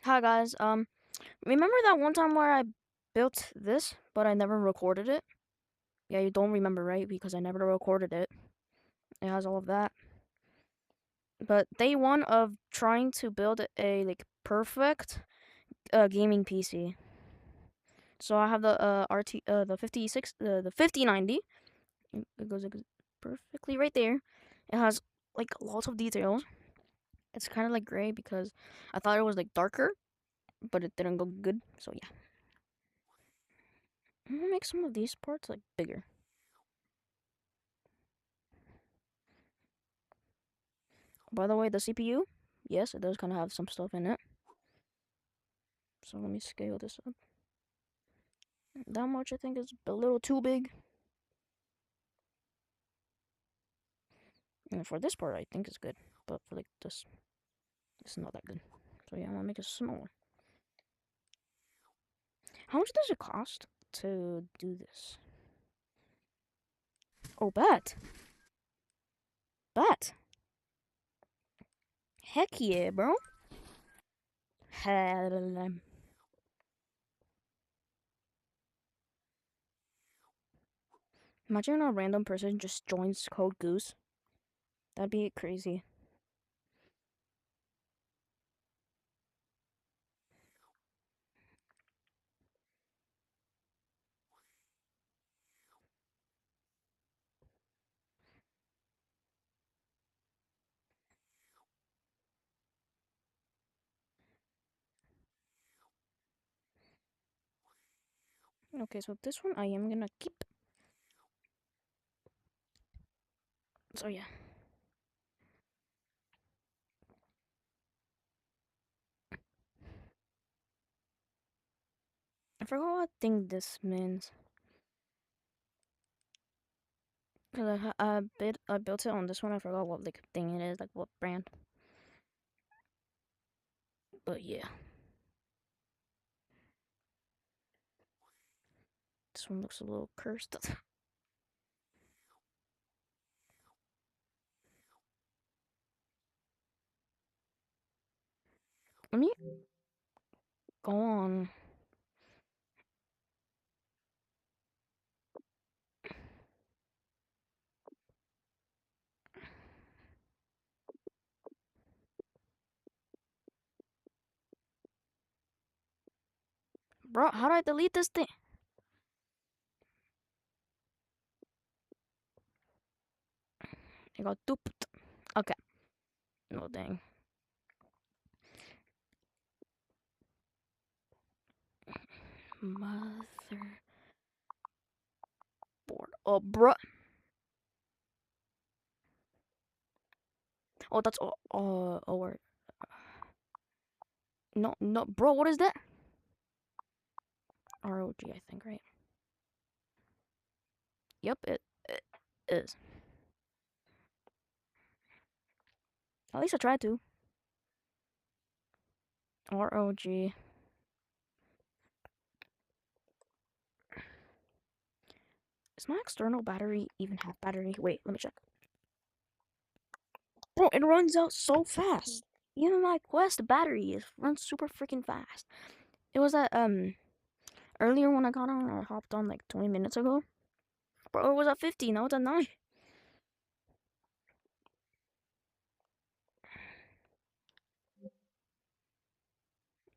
Hi guys. Remember that one time where I built this, but I never recorded it? Yeah, you don't remember, right? Because I never recorded it. It has all of that. But day one of trying to build a perfect gaming PC. So I have the the 56 the 5090. It goes perfectly right there. It has like lots of details. It's kind of like gray because I thought it was like darker, but it didn't go good. So yeah, I'm gonna make some of these parts like bigger. By the way, the CPU, yes, it does kind of have some stuff in it. So let me scale this up. That much I think is a little too big. And for this part, I think it's good. But for like this, it's not that good. So yeah, I'm gonna make it smaller. How much does it cost to do this? Oh, bet. Bet. Heck yeah, bro. Imagine a random person just joins Code Goose. That'd be crazy. Okay, so this one I am gonna keep. So yeah. I forgot what thing this means. Cause I built it on this one. I forgot what like thing it is, like what brand. But yeah, this one looks a little cursed. Let me go on. Bro, how do I delete this thing? I got duped. Okay. No dang. Motherboard. Oh, bro. Oh, that's oh, word. No, no, bro. What is that? ROG, I think, right? Yep, it is. At least I tried to. ROG. Is my external battery even have battery? Wait, let me check. Bro, it runs out so fast. Even my Quest battery is runs super freaking fast. It was at earlier when I got on, I hopped on like 20 minutes ago. Bro, it was at 50. Now it's at 9.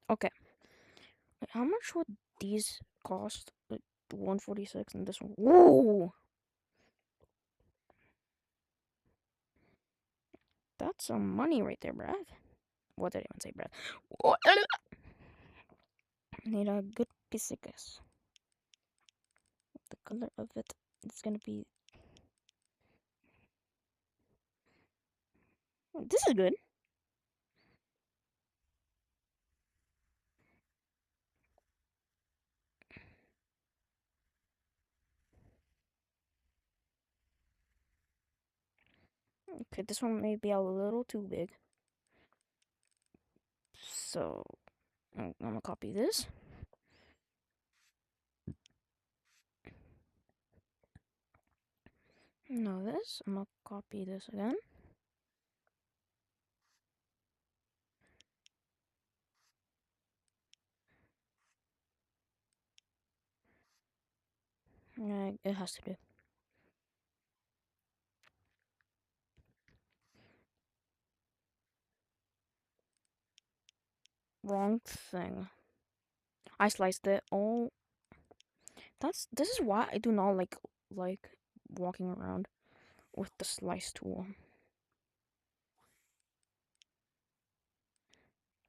Okay, wait, how much would these cost? Like 146 and this one. Whoa, that's some money right there, bruv. What did I even say, bruv? What? Need a good physics. The color of it is gonna be. This is good. Okay, this one may be a little too big. So I'm gonna copy this. No, this. I'm gonna copy this again. It has to do. Wrong thing. I sliced it. Oh, this is why I do not like walking around with the slice tool.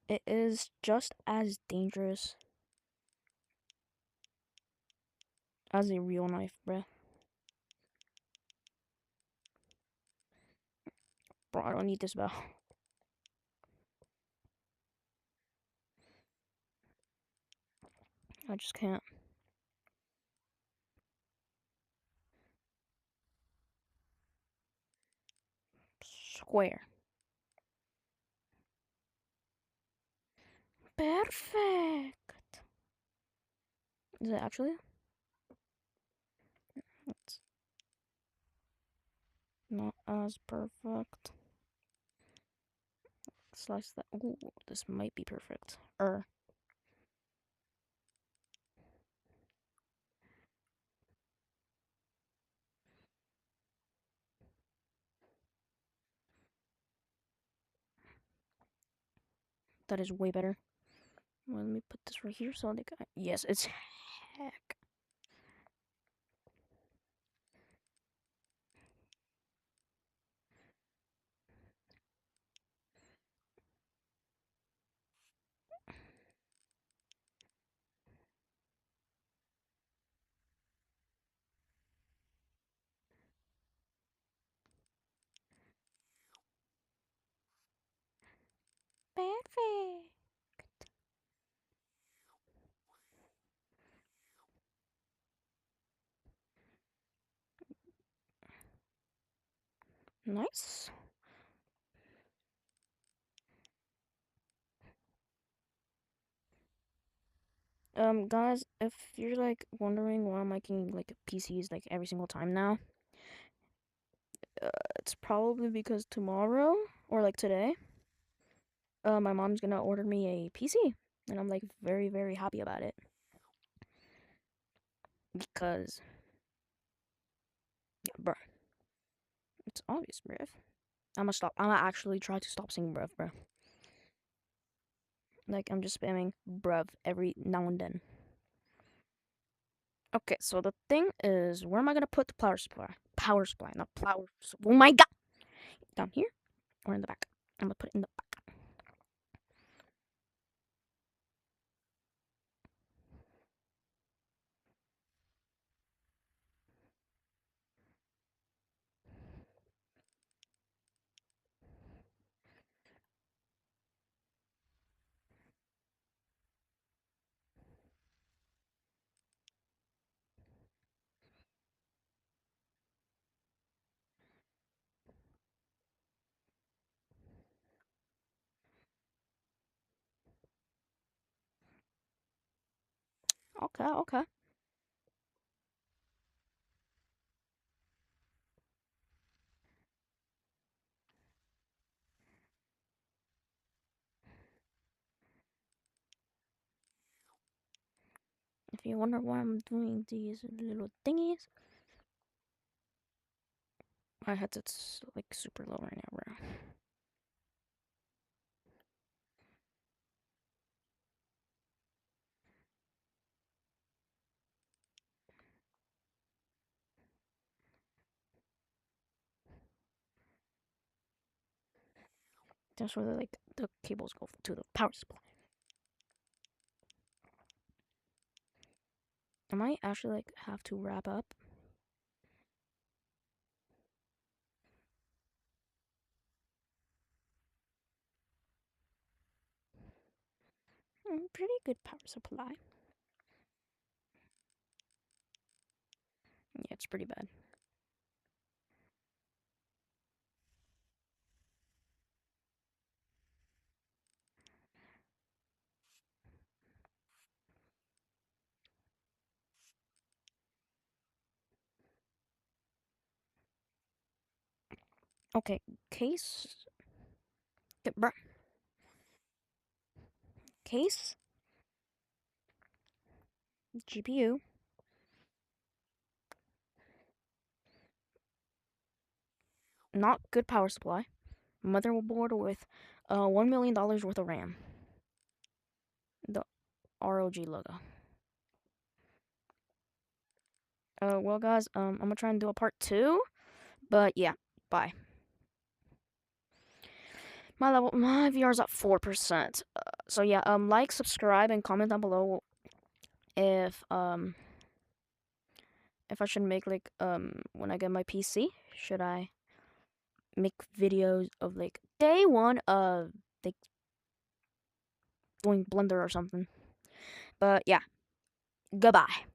It is just as dangerous as a real knife, bruh. Bro, I don't need this bell. I just can't. Square. Perfect. Is it actually? It's not as perfect. Slice that. Ooh, this might be perfect. That is way better. Well, let me put this right here so they can. Yes, it's heck. Perfect. Nice. Guys, if you're like wondering why I'm making like PCs like every single time now, it's probably because tomorrow or like today, my mom's gonna order me a PC, and I'm like very very happy about it because, yeah, bruh, it's obvious, bruh. I'm gonna stop. I'm gonna actually try to stop saying bruh. Like I'm just spamming bruv every now and then. Okay, so the thing is, where am I gonna put the power supply? Power supply, not power. Oh my god! Down here or in the back? I'm gonna put it in the back. Okay, okay. If you wonder why I'm doing these little thingies, my headset's like super low right now, bro. That's where the cables go to the power supply. I might actually like have to wrap up. Pretty good power supply. Yeah, it's pretty bad. Okay, case, bruh, case, GPU, not good power supply. Motherboard with $1 million worth of RAM. The ROG logo. Well, guys, I'm gonna try and do a part 2, but yeah, bye. My VR's at 4%. So yeah, like, subscribe, and comment down below if I should make, like, when I get my PC, should I make videos of, like, day one of, like, doing Blender or something. But yeah, goodbye.